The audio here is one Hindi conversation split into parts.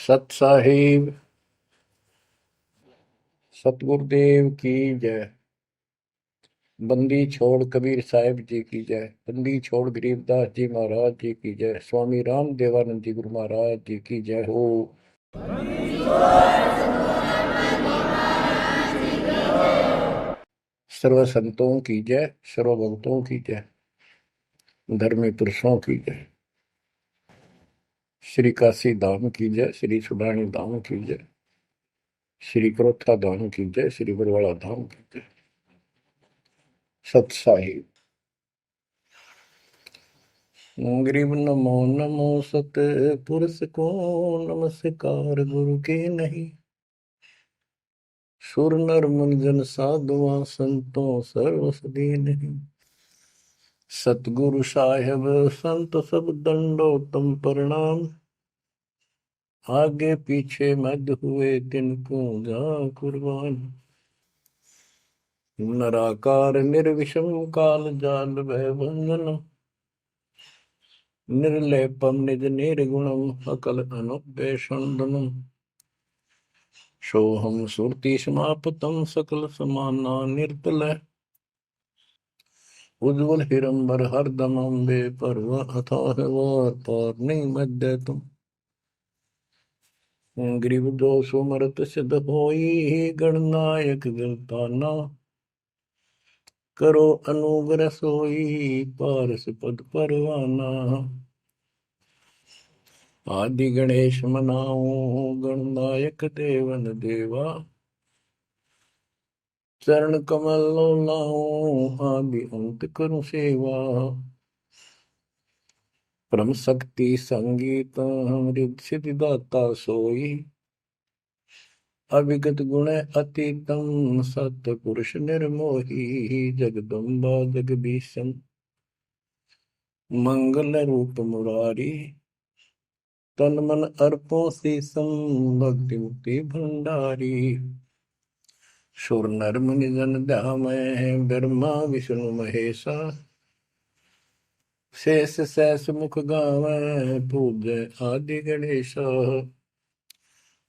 सत साहिब सतगुरुदेव की जय। बंदी छोड़ कबीर साहिब जी की जय। बंदी छोड़ गरीबदास जी महाराज जी की जय। स्वामी राम देवानंद जी गुरु महाराज जी की जय हो। सर्व संतों की जय, सर्व भक्तों की जय, धर्मी पुरुषों की जय। श्री काशी धाम की जय, श्री सुडानी धाम की जय, श्री क्रोथा धाम की जय, श्री बरवाड़ा धाम की जय। सत साहिब गरीब नमो नमो सत पुरुष को नमस्कार गुरु के नहीं। सुर नर मुनिजन साधुआ संतों सर्वसदी नहीं। सतगुरु साहेब संत सब दंडोतम प्रणाम। आगे पीछे मध्य हुए तिनको जा कुर्बान। नराकार निर्विषम काल जाल भय भंजन। निर्लेपम निज निर्गुणम अकल अनुपेशंदनम। सोहम सुरति समापतम सकल समाना निर्तल। उज्ज्वल हिरंबर हरदम अम्बे पर्व अथाह वार पार नहीं मध्य तुम। ग्रीव दोष मरत सिद्ध होई गणनायक गलताना। करो अनुग्रह सोई पारस पद परवाना। आदि गणेश मनाओ गणनायक देवन देवा। चरण कमल लाओ आदि अंत करूं सेवा। परम शक्ति संगीत अमृत सिद्धिदाता सोई। अविगत गुण अतीतम सतपुरुष निर्मोही। जगदम्बा जगदीशन मंगल रूप मुरारी। तन मन अर्पो शीसम भक्ति मुक्ति भंडारी। सुर नर मुनि जन ध्यामय ब्रह्मा विष्णु महेशा। शेष सहस मुख गावै पूजय आदि गणेशा।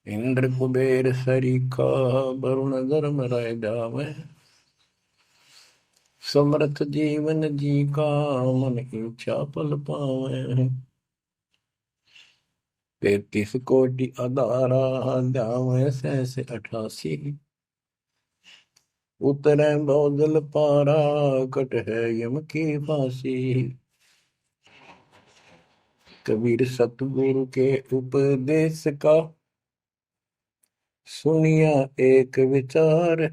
इंद्र कुबेर सरीखा वरुण धर्म राय जावै। समर्थ जीवन जी का मन इच्छा पल पावै। 33 कोटि अदारा ध्यावै सहस 88। उतरै बहुजल पारा कट है यम की फांसी। कबीर सतगुरु के उपदेश का सुनिया एक विचार।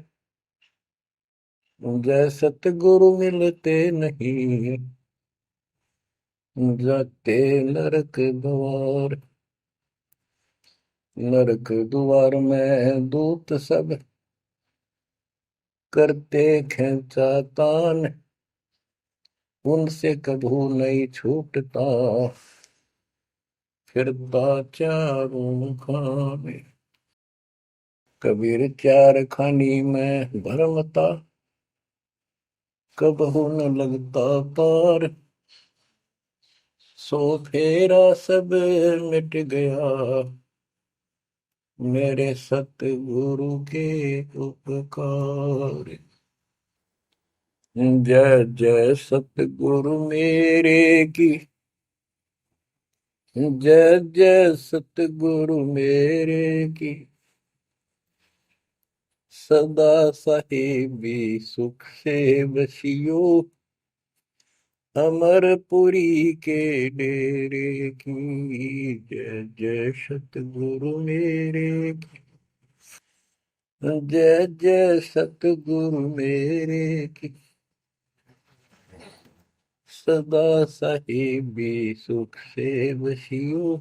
जय सतगुरु मिलते नहीं जाते नरक द्वार। नरक द्वार में दूत सब करते खेचा तान। उनसे कभू नहीं छूटता फिरता चारों खाने। कबीर चार खानी में भरमता कबहू न लगता पार। सो फेरा सब मिट गया मेरे सतगुरु के उपकार। जय जय सतगुरु मेरे की। जय जय सतगुरु मेरे की। सदा साहिबी सुख से बसियो। अमरपुरी के डेरे की। जय जय सतगुरु मेरे की। जय जय सतगुरु मेरे की। सदा साहिबी सुख से बसियो।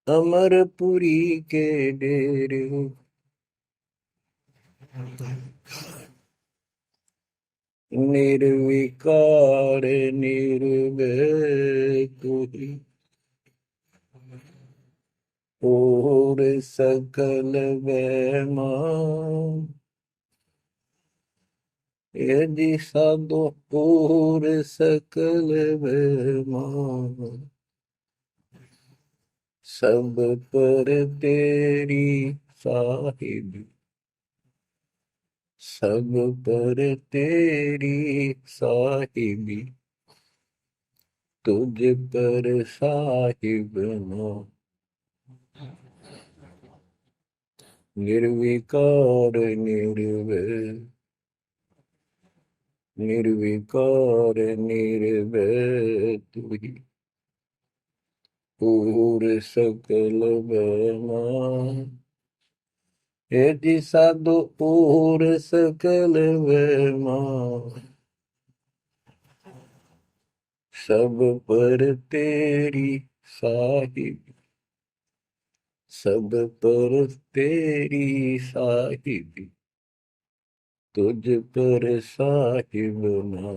अमरपुरी के डेरे। निर्विकार निर्भय तुहि। और सकल वैमा। यदि साधो और सकल वैमा। सब पर तेरी साहिबी, सब पर तेरी साहिबी, तुझ पर साहिब ना, निर्विकार निर्भय, निर्विकार निर्भय तू ही, पूर सकल बना, हे जी साधु पूर सकल बना, सब पर तेरी साहिब, सब पर तेरी साहिबी, तुझ पर साहिब ना,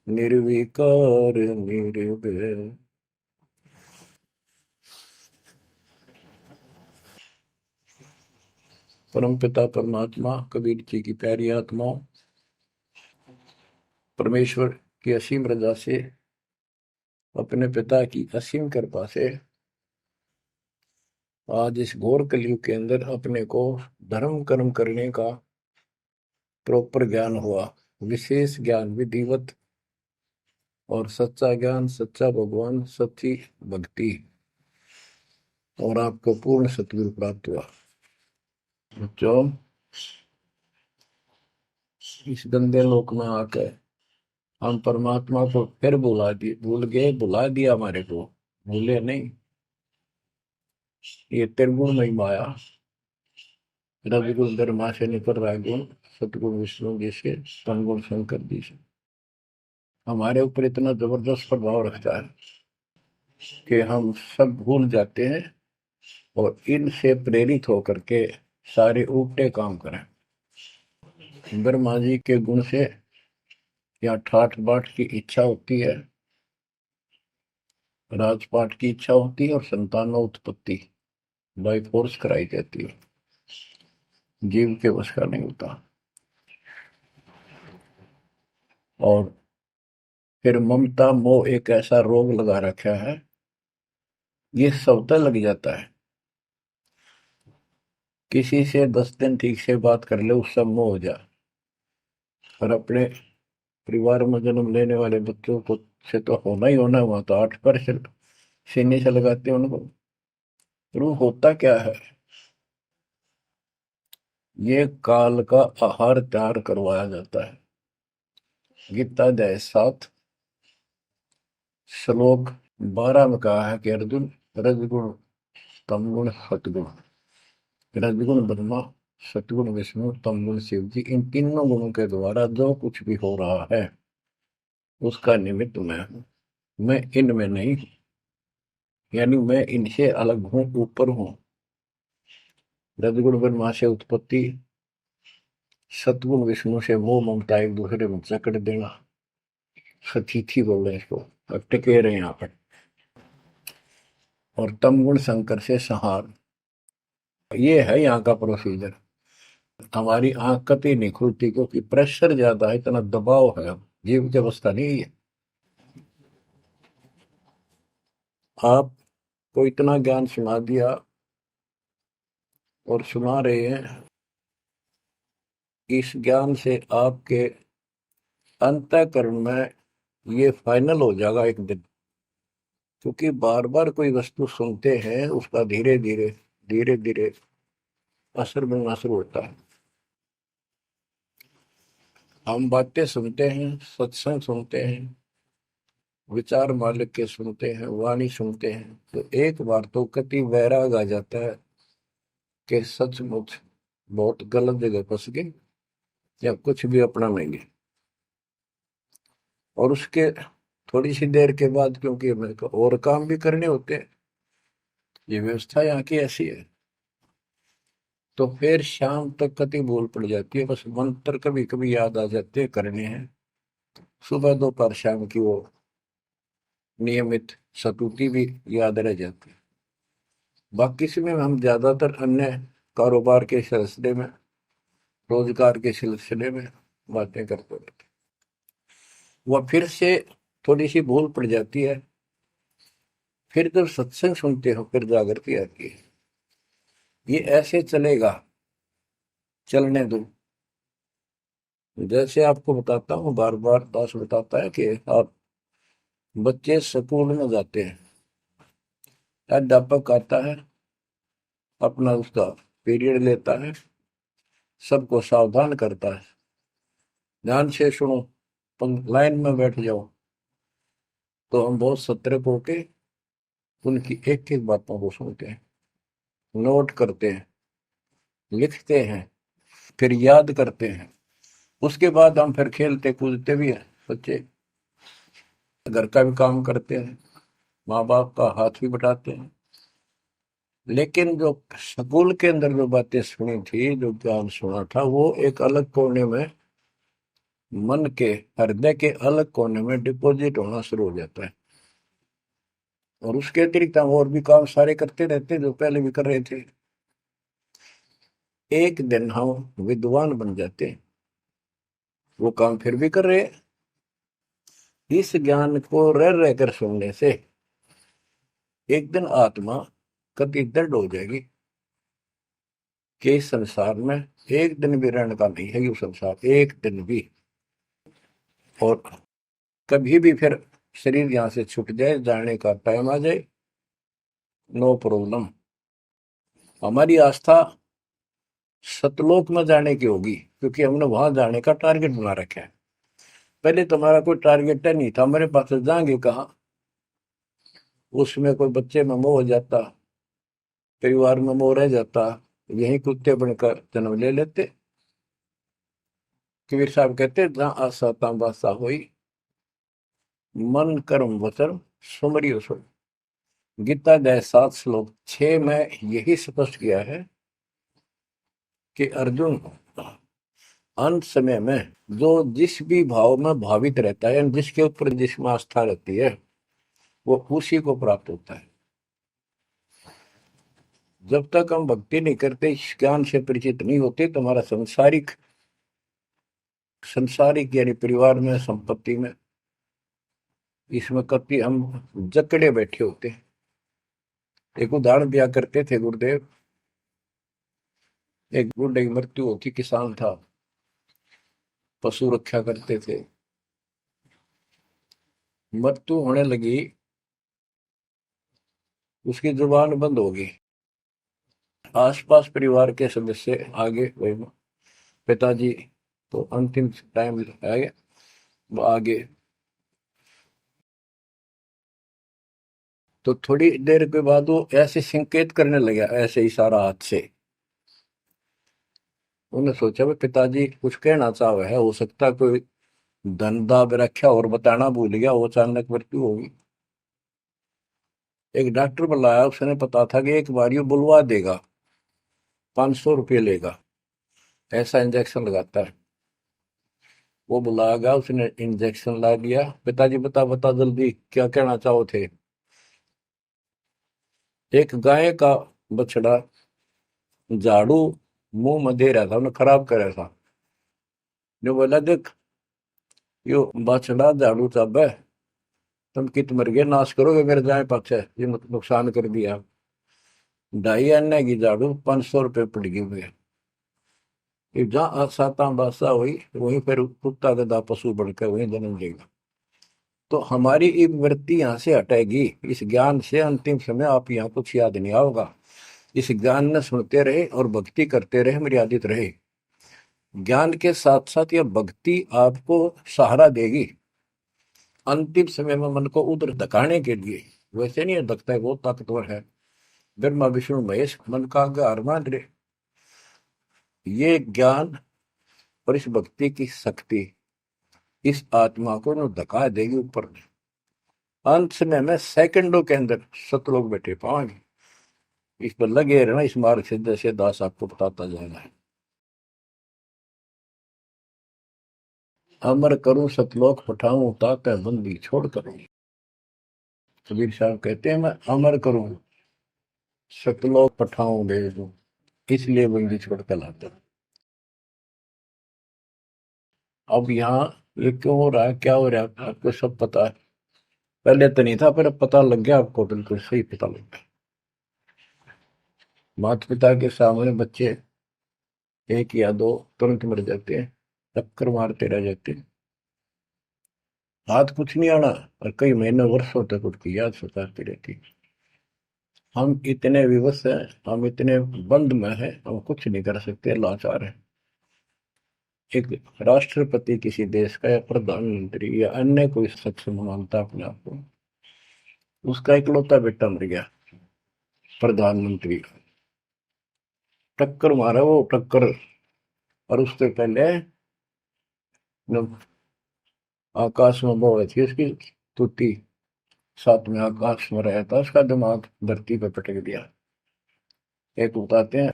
निर्विकार निर्भय। परम पिता परमात्मा कबीर जी की प्यारी आत्माओं, परमेश्वर की असीम रजा से, अपने पिता की असीम कृपा से आज इस घोर कलयुग के अंदर अपने को धर्म कर्म करने का प्रॉपर ज्ञान हुआ, विशेष ज्ञान विधिवत, और सच्चा ज्ञान, सच्चा भगवान, सच्ची भक्ति, और आपको पूर्ण सतगुरु प्राप्त हुआ। जो इस गंदे लोक में आकर हम परमात्मा को फिर भूल गए, भुला दिया हमारे को, भूले नहीं। ये त्रिगुण में माया, रविगुण धर्मा से निकल रहा है गुण, सतगुण विष्णु जी से, तमगुण शंकर जी से हमारे ऊपर इतना जबरदस्त प्रभाव रखता है कि हम सब भूल जाते हैं और इनसे प्रेरित होकर के सारे उल्टे काम करें। ब्रह्मा जी के गुण से या ठाठ बाट की इच्छा होती है, राजपाट की इच्छा होती है, और संतानोत्पत्ति बाई फोर्स कराई जाती है, जीव के वश का नहीं होता। और फिर ममता मोह एक ऐसा रोग लगा रखा है, ये सबता लग जाता है। किसी से 10 दिन ठीक से बात कर ले, उससे मोह हो जा, और अपने परिवार में जन्म लेने वाले बच्चों को से तो होना ही होना, हुआ तो 8% सीने से लगाते हैं उनको। रूह होता क्या है? ये काल का आहार तैयार करवाया जाता है। गीता अध्याय 7 श्लोक 12 में कहा है कि अर्जुन, रजगुण, तमगुण, सतगुण, रजगुण ब्रह्मा, सतगुण विष्णु, तमगुण शिव जी, इन तीनों गुणों के द्वारा जो कुछ भी हो रहा है उसका निमित्त मैं हूं, मैं इनमें नहीं हूं, यानी मैं इनसे अलग हूं, ऊपर हूं। रजगुण ब्रह्मा से उत्पत्ति, सतगुण विष्णु से मोह ममता एक दूसरे में जकड़ देना, सतीथी बोल रहे हैं इसको, अब टिके रहे यहाँ पर, और तमगुण शंकर से संहार। ये है यहाँ का प्रोसीजर। हमारी आंख कतई नहीं खुलती क्योंकि प्रेशर ज्यादा है, इतना दबाव है, जीव की अवस्था नहीं है। आपको इतना ज्ञान सुना दिया और सुना रहे हैं, इस ज्ञान से आपके अंतःकरण में ये फाइनल हो जाएगा एक दिन, क्योंकि बार बार कोई वस्तु सुनते हैं उसका धीरे धीरे धीरे धीरे असर बनना शुरू होता है। हम बातें सुनते हैं, सत्संग सुनते हैं, विचार मालिक के सुनते हैं, वाणी सुनते हैं, तो एक बार तो कति वैराग आ जाता है कि सचमुच बहुत गलत जगह फंस गए या कुछ भी अपना लेंगे। और उसके थोड़ी सी देर के बाद, क्योंकि मेरे को और काम भी करने होते हैं, ये व्यवस्था यहाँ की ऐसी है, तो फिर शाम तक कति भूल पड़ जाती है, बस मंत्र कभी कभी याद आ जाते हैं करने हैं, सुबह दोपहर शाम की वो नियमित सतुति भी याद रह जाती है। बाकी समय हम ज्यादातर अन्य कारोबार के सिलसिले में, रोजगार के सिलसिले में बातें करते रहते हैं। वह फिर से थोड़ी सी भूल पड़ जाती है, फिर जब सत्संग सुनते हो फिर जागृति आती है। ये ऐसे चलेगा, चलने दो। जैसे आपको बताता हूँ, बार बार दास बताता है कि आप बच्चे स्कूल में जाते हैं, अध्यापक आता है, अपना उसका पीरियड लेता है, सबको सावधान करता है, ध्यान से सुनो, लाइन में बैठ जाओ। तो हम बहुत सतर्क होके उनकी एक एक बातों को सुनते हैं, नोट करते हैं, लिखते हैं, फिर याद करते हैं। उसके बाद हम फिर खेलते कूदते भी हैं, बच्चे घर का भी काम करते हैं, माँ बाप का हाथ भी बटाते हैं। लेकिन जो स्कूल के अंदर जो बातें सुनी थी, जो ज्ञान सुना था, वो एक अलग कोने में, मन के हृदय के अलग कोने में डिपॉजिट होना शुरू हो जाता है। और उसके अतिरिक्त हम और भी काम सारे करते रहते हैं जो पहले भी कर रहे थे। एक दिन हम विद्वान बन जाते हैं, वो काम फिर भी कर रहे हैं। इस ज्ञान को रह रहकर सुनने से एक दिन आत्मा कति दृढ़ हो जाएगी कि इस संसार में एक दिन भी रहने का नहीं है, ये संसार एक दिन भी। और कभी भी फिर शरीर यहां से छूट जाए, जाने का टाइम आ जाए, नो प्रॉब्लम। हमारी आस्था सतलोक में जाने की होगी, क्योंकि हमने वहां जाने का टारगेट बना रखा है। पहले तुम्हारा कोई टारगेट नहीं था, मेरे पास जाएंगे कहाँ। उसमें कोई बच्चे में मोह हो जाता, परिवार में मोह रह जाता, यही कुत्ते बनकर जन्म ले लेते। कबीर साहब कहते, जहां आशा तहां बासा हुई, मन कर्म वचन सुमरियो सो। गीता अध्याय 7 श्लोक 6 में यही स्पष्ट किया है कि अर्जुन, अंत समय में जो जिस भी भाव में भावित रहता है, जिसके ऊपर जिसमें आस्था रहती है, वो उसी को प्राप्त होता है। जब तक हम भक्ति नहीं करते, इस ज्ञान से परिचित नहीं होते, तो हमारा संसारिक संसारिक यानी परिवार में, संपत्ति में, इसमें कभी हम जकड़े बैठे होते हैं। एक उदाहरण दिया करते थे गुरुदेव, एक बूढ़े की मृत्यु होती, किसान था, पशु रक्षा करते थे, मृत्यु होने लगी, उसकी जुबान बंद हो गई। आसपास परिवार के सदस्य आगे, वही पिताजी तो अंतिम टाइम आ गया, वो आगे। तो थोड़ी देर के बाद वो ऐसे संकेत करने लगा, ऐसे इशारा हाथ से। उन्होंने सोचा भाई पिताजी कुछ कहना चाह रहे है, हो सकता कोई धन दाब रखा और बताना भूल गया, वो अचानक मृत्यु होगी। एक डॉक्टर बुलाया, उसने पता था कि एक बार ये बुलवा देगा, 500 रुपये लेगा, ऐसा इंजेक्शन लगाता है। वो बुलाया गया, उसने इंजेक्शन ला दिया। पिताजी बता बता जल्दी क्या कहना चाहो थे। एक गाय का बछड़ा झाड़ू मुंह में दे रहा था, उन्हें खराब कर रहा था। जो बोला, देख यो बछड़ा झाड़ू चाबे, तुम कित मर गए, नाश करोगे मेरे गाय पक्ष है, ये नुकसान कर दिया। 2.5 आने की झाड़ू 500 रुपये पड़ गई हुए। जहाँ साता बासा हुई, वहीं फिर कुत्ता गधा पशु बढ़कर वहीं जन्म लेगा। तो हमारी ये वृत्ति यहाँ से हटेगी इस ज्ञान से। अंतिम समय आप यहाँ कुछ याद नहीं आओगा, इस ज्ञान ने सुनते रहे और भक्ति करते रहे, मर्यादित रहे। ज्ञान के साथ साथ यह भक्ति आपको सहारा देगी अंतिम समय में, मन को उधर धकाने के लिए। वैसे नहीं धकता है, बहुत ताकतवर है, ब्रह्मा विष्णु महेश मन का आधार मान रहे। ये ज्ञान और इस भक्ति की शक्ति इस आत्मा को न धका देगी ऊपर। अंत समय में सेकंडों के अंदर सतलोक बैठे पाएंगे। इस पर लगे रहना, इस मार्ग से जैसे दास आपको बताता जाएगा। अमर करूं सतलोक पठाऊं, ताकि बंदी छोड़ करूं। कबीर साहब कहते हैं, मैं अमर करूं सतलोक पठाऊं भेजूं, इसलिए बंदी छोड़ कर लाता। अब यहाँ ये क्यों हो रहा है, क्या हो रहा है, आपको सब पता है। पहले तो नहीं था, पर अब पता लग गया आपको, बिल्कुल सही पता लग गया। माता पिता के सामने बच्चे एक या दो तुरंत मर जाते हैं, चक्कर मारते रह जाते हैं, हाथ कुछ नहीं आना, और कई महीने वर्षों तक उनकी याद सताती रहती है। हम इतने विवश हैं, हम इतने बंद में हैं, हम कुछ नहीं कर सकते, लाचार हैं। एक राष्ट्रपति किसी देश का, या प्रधानमंत्री, या अन्य कोई शख्स मानता अपने आप को, उसका इकलौता बेटा मर गया, प्रधानमंत्री का, टक्कर मारा वो टक्कर, और उससे पहले जब आकाश में वो हुई थी उसकी तुती, साथ में आकाश में रहा था, उसका दिमाग धरती पे पटक दिया। एक बताते हैं,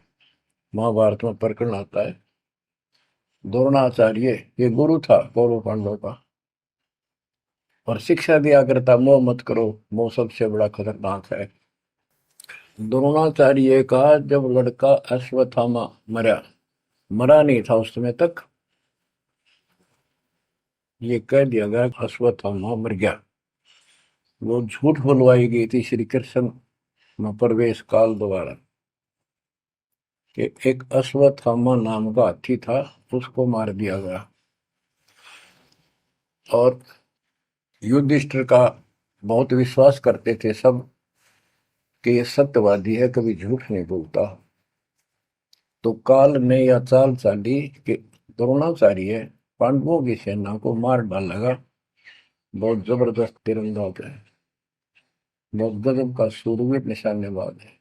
महाभारत में प्रकरण आता है, द्रोणाचार्य, ये गुरु था कौरव पांडव का, और शिक्षा दिया करता, मोह मत करो, मोह सबसे बड़ा खतरनाक है। द्रोणाचार्य का जब लड़का अश्वत्थामा मरा, मरा नहीं था उस समय तक, ये कह दिया गया अश्वत्थामा मर गया। वो झूठ बुलवाई गई थी श्री कृष्ण में प्रवेश काल द्वारा, कि एक अश्वत्थामा नाम का हाथी था, उसको मार दिया गया। और युधिष्ठिर का बहुत विश्वास करते थे सब, कि ये सत्यवादी है, कभी झूठ नहीं बोलता। तो काल ने यह चाल चाली कि द्रोणाचार्य पांडवों की सेना को मार डालेगा, बहुत जबरदस्त तीरंदाज है, बहुत गजब का शूरवीर निशानेबाज है,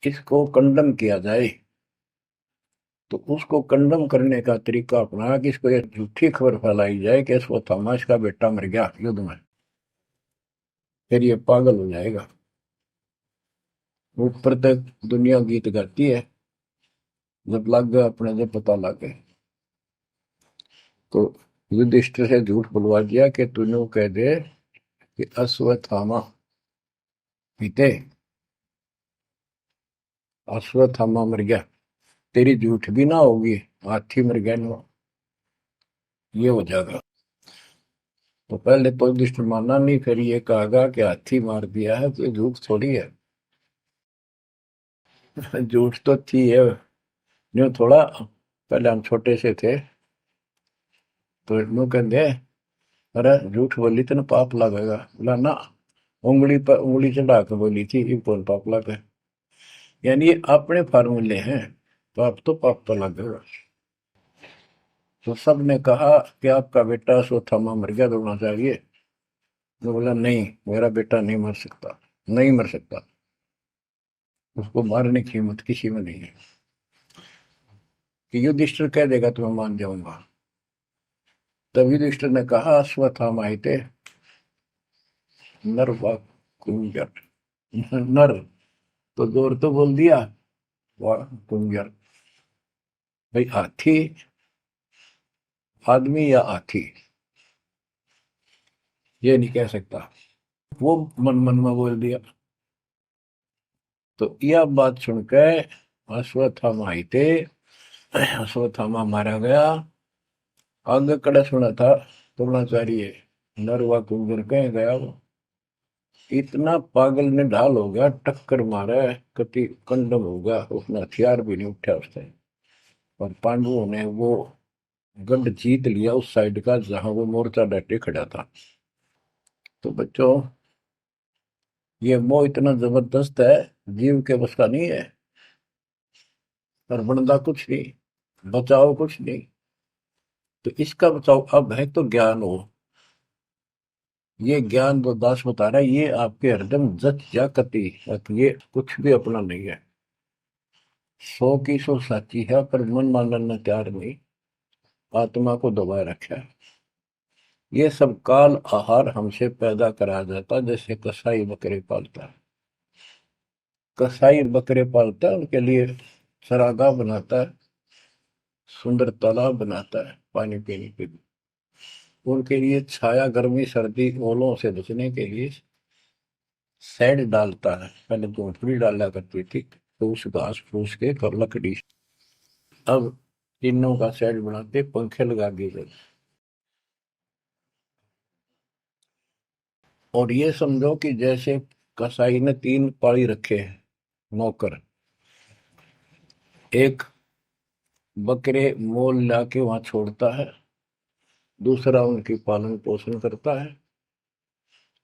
इसको कंडम किया जाए। तो उसको कंडम करने का तरीका अपनाया कि इसको एक झूठी खबर फैलाई जाए कि अश्वत्थामा का बेटा मर गया युद्ध में, फिर ये पागल हो जाएगा। ऊपर तक दुनिया गीत गाती है, जब लग गया अपने, जब पता लग गया, तो युधिष्ठिर से झूठ बुलवा दिया कि तूने कह दे कि अश्वत्थामा पीते, अश्वत्थामा मर गया, तेरी झूठ भी ना होगी, हाथी मर गया ना, ये हो जाएगा। तो पहले तो युधिष्ठिर माना नहीं, फिर ये कहा कि हाथी मार दिया है, तो झूठ थोड़ी है। झूठ तो थी है, यूं थोड़ा। पहले हम छोटे से थे, तो यूं कहते, अरे झूठ बोली तो ना पाप लगेगा, बोला ना, उंगली पर उंगली चढ़ा के बोली थी, ये कौन पाप लगे। यानी ये अपने फार्मूले हैं, पाप तो लगेगा। तो सब ने कहा कि आपका बेटा अश्वत्थामा मर गया, द्रोणाचार्य। तो बोला नहीं, मेरा बेटा नहीं मर सकता, नहीं मर सकता, उसको मारने की हिम्मत किसी में नहीं है। कि युधिष्ठिर कह देगा तो मैं मान जाऊंगा। तब युधिष्ठिर ने कहा, अश्वत्थामा हिते नर वा कुंजर, नर तो जोर तो बोल दिया, वा कुंजर, भाई हाथी आदमी या हाथी, ये नहीं कह सकता, वो मन मन में बोल दिया। तो यह बात सुनकर अश्वत्थामा हिते, अश्वत्थामा मारा गया। आगे कड़ा सुना था द्रोणाचार्य, नरवा कुंजर कह गया वो, इतना पागल ने ढाल हो गया, टक्कर मारा, कति कंडम हो गया, उसने हथियार भी नहीं उठा उसने। और पांडवों ने वो गढ़ जीत लिया उस साइड का जहां वो मोर्चा डटे खड़ा था। तो बच्चों, ये मोह इतना जबरदस्त है, जीव के बस का नहीं है, और बनता कुछ नहीं, बचाओ कुछ नहीं। तो इसका बचाओ अब है तो ज्ञान हो, ये ज्ञान जो दास बता रहा है, ये आपके हृदय में जच जा कति, ये कुछ भी अपना नहीं है, 100 की 100 सच्ची है, पर मन मानने तैयार नहीं, आत्मा को दबाए रखा है। ये सब काल आहार हमसे पैदा कराया जाता, जैसे कसाई बकरे पालता है, कसाई बकरे पालता है, उनके लिए चरागाह बनाता है, सुंदर तालाब बनाता है पानी पीने के लिए, उनके लिए छाया, गर्मी, सर्दी, ओलों से बचने के लिए शेड डालता है। पहले झोंपड़ी डाला करती थी, तो उस घास फूस के और लकड़ी, अब तीनों का शेड बनाते, पंखे लगा दिए जाते। और ये समझो कि जैसे कसाई ने 3 पाली रखे हैं नौकर, एक बकरे मोल लाके वहां छोड़ता है, दूसरा उनकी पालन पोषण करता है,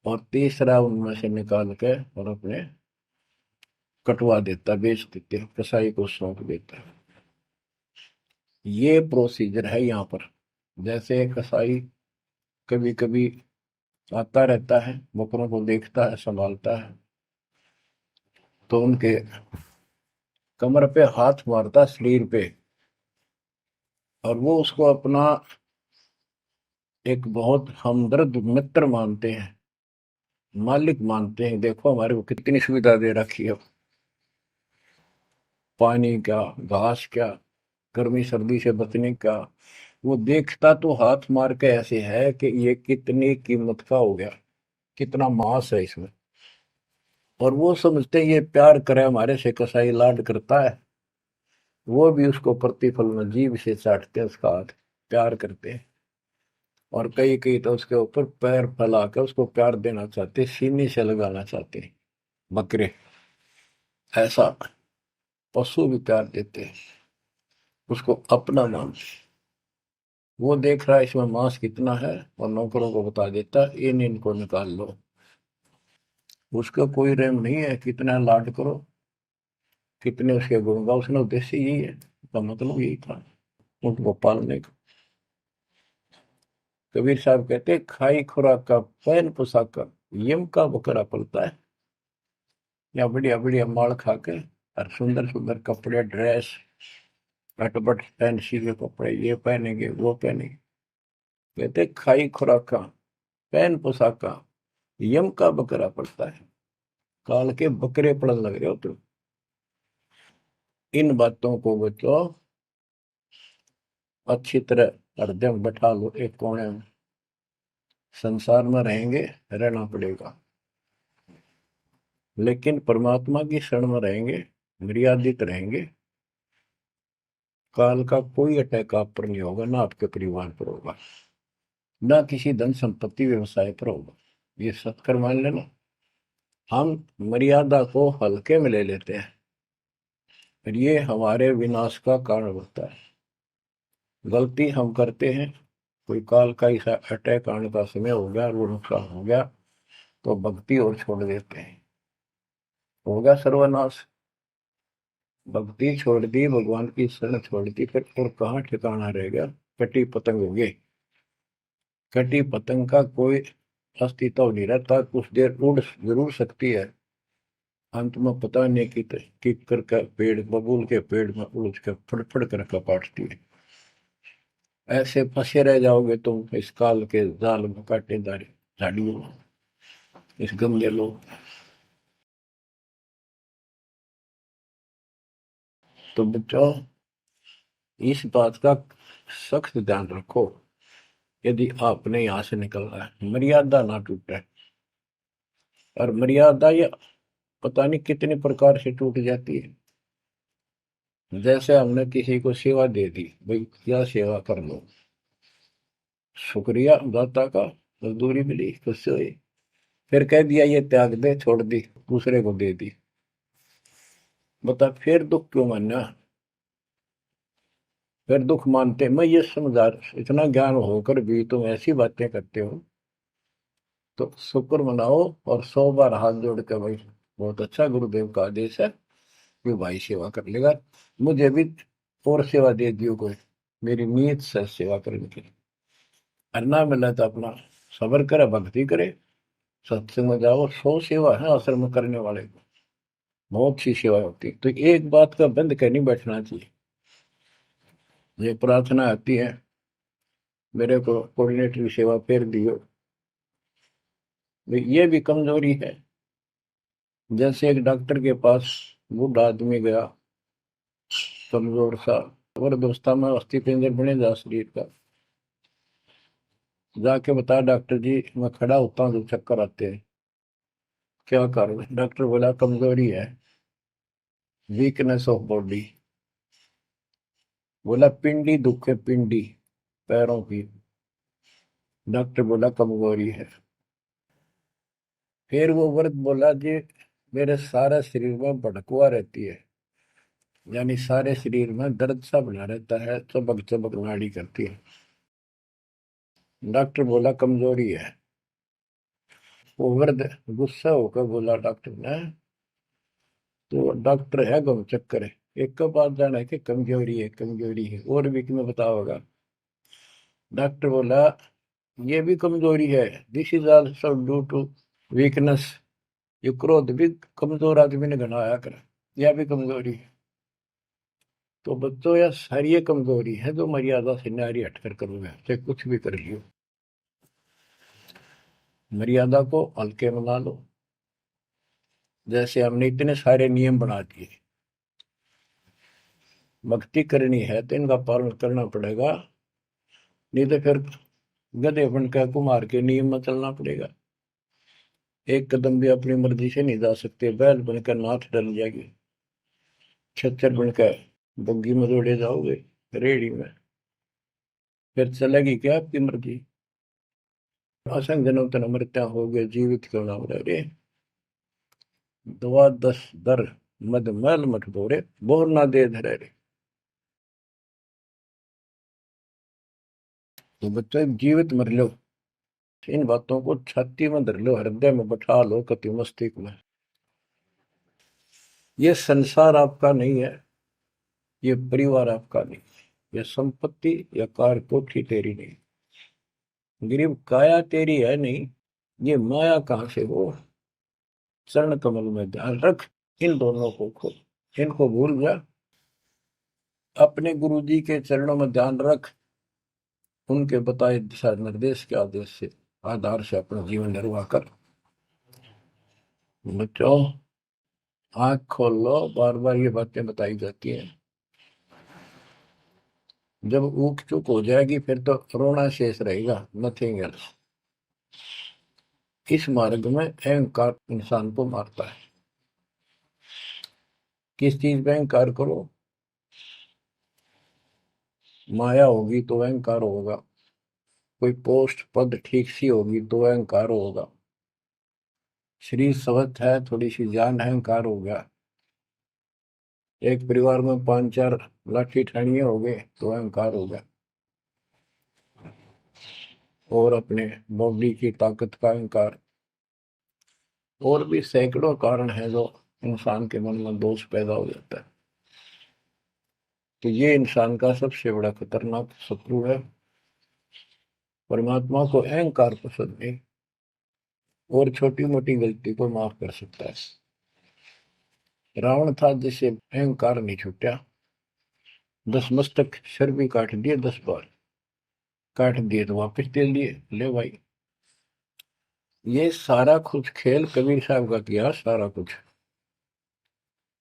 और तीसरा उनमें से निकाल के और अपने कटवा देता, बेच देते हैं, कसाई को सौंप देता है। ये प्रोसीजर है यहाँ पर। जैसे कसाई कभी कभी आता रहता है, बकरों को देखता है, संभालता है, तो उनके कमर पे हाथ मारता, शरीर पे, और वो उसको अपना एक बहुत हमदर्द मित्र मानते हैं, मालिक मानते हैं। देखो हमारे को कितनी सुविधा दे रखी है, पानी क्या, घास क्या, गर्मी सर्दी से बचने का। वो देखता तो हाथ मार के ऐसे है कि ये कितनी कीमत का हो गया, कितना मांस है इसमें। और वो समझते हैं ये प्यार करे हमारे से, कसाई लाड करता है, वो भी उसको प्रतिफल में जीभ से चाटते हैं उसका हाथ, प्यार करते हैं। और कई कई तो उसके ऊपर पैर फैला कर उसको प्यार देना चाहते, सीने से लगाना चाहते हैं बकरे। ऐसा पशु भी प्यार देते हैं, उसको अपना मानते हैं। वो देख रहा है इसमें मांस कितना है, और नौकरों को बता देता है इन इनको निकाल लो। उसका कोई रहम नहीं है, कितना लाड करो, कितने उसके गुण गाओ। उसने उद्देश्य यही है, उसका मतलब यही था, उनको पालने का। कबीर साहब कहते खाई खुराक का पैन पोशाक का यम का बकरा पलता है। या बढ़िया बढ़िया माल खा के और सुंदर सुंदर कपड़े, ड्रेस, अटपट फैंसी के कपड़े, ये पहनेंगे वो पहनेंगे। कहते खाई खुराक का पैन पोशाक का यम का बकरा पड़ता है। काल के बकरे पड़न लग रहे हो तुम। इन बातों को बच्चों अच्छी तरह हृदय में बैठा लो एक कोने में। संसार में रहेंगे, रहना पड़ेगा, लेकिन परमात्मा की शरण में रहेंगे, मर्यादित रहेंगे। काल का कोई अटैक आप पर नहीं होगा, ना आपके परिवार पर होगा, ना किसी धन संपत्ति व्यवसाय पर होगा। ये सत्कर मान लेना। हम मर्यादा को हल्के में ले लेते हैं, और ये हमारे विनाश का कारण होता है। गलती हम करते हैं, कोई काल का ऐसा अटैक आने का समय हो गया, वो नुकसान हो गया, तो भक्ति और छोड़ देते हैं, होगा सर्वनाश। भक्ति छोड़ दी, भगवान की शरण छोड़ दी, फिर और कहाँ ठिकाना रहेगा। कटी पतंग हो गई। कटी पतंग का कोई अस्तित्व नहीं रहता, कुछ देर उड़ जरूर सकती है, अंत में पता नहीं कि करके पेड़, बबूल के पेड़ में उड़ के फड़फड़ कर कपाटती है। ऐसे फंसे रह जाओगे तुम इस काल के जाल में, कांटेदार झाड़ियों में, इस गंदे लोग। तो बच्चों इस बात का सख्त ध्यान रखो, यदि आपने यहाँ से निकलना है, मर्यादा ना टूटे। और मर्यादा ये पता नहीं कितने प्रकार से टूट जाती है। जैसे हमने किसी को सेवा दे दी, भाई क्या सेवा कर लो, शुक्रिया दाता का, मजदूरी मिली, खुश हुई। फिर कह दिया ये त्याग दे, छोड़ दी, दूसरे को दे दी। बता फिर दुख क्यों मानना। फिर दुख मानते, मैं ये समझा, इतना ज्ञान होकर भी तुम ऐसी बातें करते हो, तो शुक्र मनाओ, और 100 बार हाथ जोड़ के भाई बहुत अच्छा, गुरुदेव का आदेश है कि भाई सेवा कर लेगा, मुझे भी और सेवा दे दियो कोई, मेरी नीयत से सेवा करने की। अन्ना मिला तो अपना सबर करे, भक्ति करे, सत्संग में जाओ। 100 सेवा है आश्रम में करने वाले को, बहुत सी सेवा होती है। तो एक बात का बंद कर नहीं बैठना चाहिए। ये प्रार्थना आती है, मेरे को कोऑर्डिनेटर की सेवा फेर दियो, ये भी कमजोरी है। जैसे एक डॉक्टर के पास बूढ़ा आदमी गया, कमजोर सा, वृद्धावस्था में अस्थि पिंजर बने जा शरीर का, जाके बताया डॉक्टर जी मैं खड़ा होता हूँ तो चक्कर आते हैं, क्या कारण है। डॉक्टर बोला कमजोरी है, वीकनेस ऑफ बॉडी। बोला पिंडी दुख है, पिंडी, पैरों की। डॉक्टर बोला कमजोरी है। फिर वो व्रत बोला जी, मेरे सारे शरीर में भड़कुआ रहती है, यानी सारे शरीर में दर्द सा बना रहता है, चबक चबक नाड़ी करती है। डॉक्टर बोला कमजोरी है। वो वृद्ध गुस्सा होकर बोला डॉक्टर ने, तो डॉक्टर है गम चक्कर है, एक का बात जाना है कि कमजोरी है, कमजोरी है, और भी तुम्हें बताओगा। डॉक्टर बोला ये भी कमजोरी है, this is also due to weakness. ये क्रोध भी कमजोर आदमी ने घना आया कर, यह भी कमजोरी है। तो बच्चों यह सारी ये कमजोरी है जो मर्यादा से नारी हटकर करोगे, चाहे कुछ भी कर लियो। मर्यादा को हल्के में ना लो। जैसे हमने इतने सारे नियम बना दिए, भक्ति करनी है तो इनका पालन करना पड़ेगा, नहीं तो फिर गधे बनकर कुमार के नियम में चलना पड़ेगा। एक कदम भी अपनी मर्जी से नहीं जा सकते, बैल बनकर नाथ डल जाएगी, छच्चर बनकर बग्गी में दौड़े जाओगे, रेड़ी में, फिर चलेगी क्या आपकी मर्जी। असंग जन्म तन मृत्या हो गए, जीवित क्यों नाम रह रे। दवा दस दर मद मैल मठ बोरे, बोर ना दे धरे रे। तो बच्चों जीवित मर लो, इन बातों को छाती में धर लो, हृदय में बैठा लो, कति मस्तिष्क में। ये संसार आपका नहीं है, ये परिवार आपका नहीं, ये संपत्ति या कार कोठी तेरी नहीं, गरीब काया तेरी है नहीं, ये माया कहां से हो। चरण कमल में ध्यान रख, इन दोनों को खो, इनको भूल जा, अपने गुरु जी के चरणों में ध्यान रख, उनके बताए दिशा निर्देश के आदेश से आधार से अपना जीवन निर्वाह कर। बच्चों आंख खोल लो, बार बार ये बातें बताई जाती हैं। जब ऊक चुक हो जाएगी फिर तो रोना शेष रहेगा, नथिंग एल्स। इस मार्ग में अहंकार इंसान को मारता है। किस चीज में अहंकार करो, माया होगी तो अहंकार होगा, कोई पोस्ट पद ठीक सी होगी तो अहंकार होगा, शरीर स्वस्थ है, थोड़ी सी जान, अहंकार हो गया। एक परिवार में 5-4 लाठी ठाणिये हो गए तो अहंकार हो गया, और अपने बॉडी की ताकत का अहंकार। और भी सैकड़ों कारण है जो इंसान के मन में दोष पैदा हो जाता है। तो ये इंसान का सबसे बड़ा खतरनाक शत्रु है। परमात्मा को अहंकार पसंद नहीं, और छोटी मोटी गलती को माफ कर सकता है। रावण था जिसे अहंकार नहीं छूटा, 10 मस्तक सर भी काट दिए, 10 बार काट दिए तो वापस दे दिए, ले भाई। ये सारा कुछ खेल कबीर साहब का किया, सारा कुछ।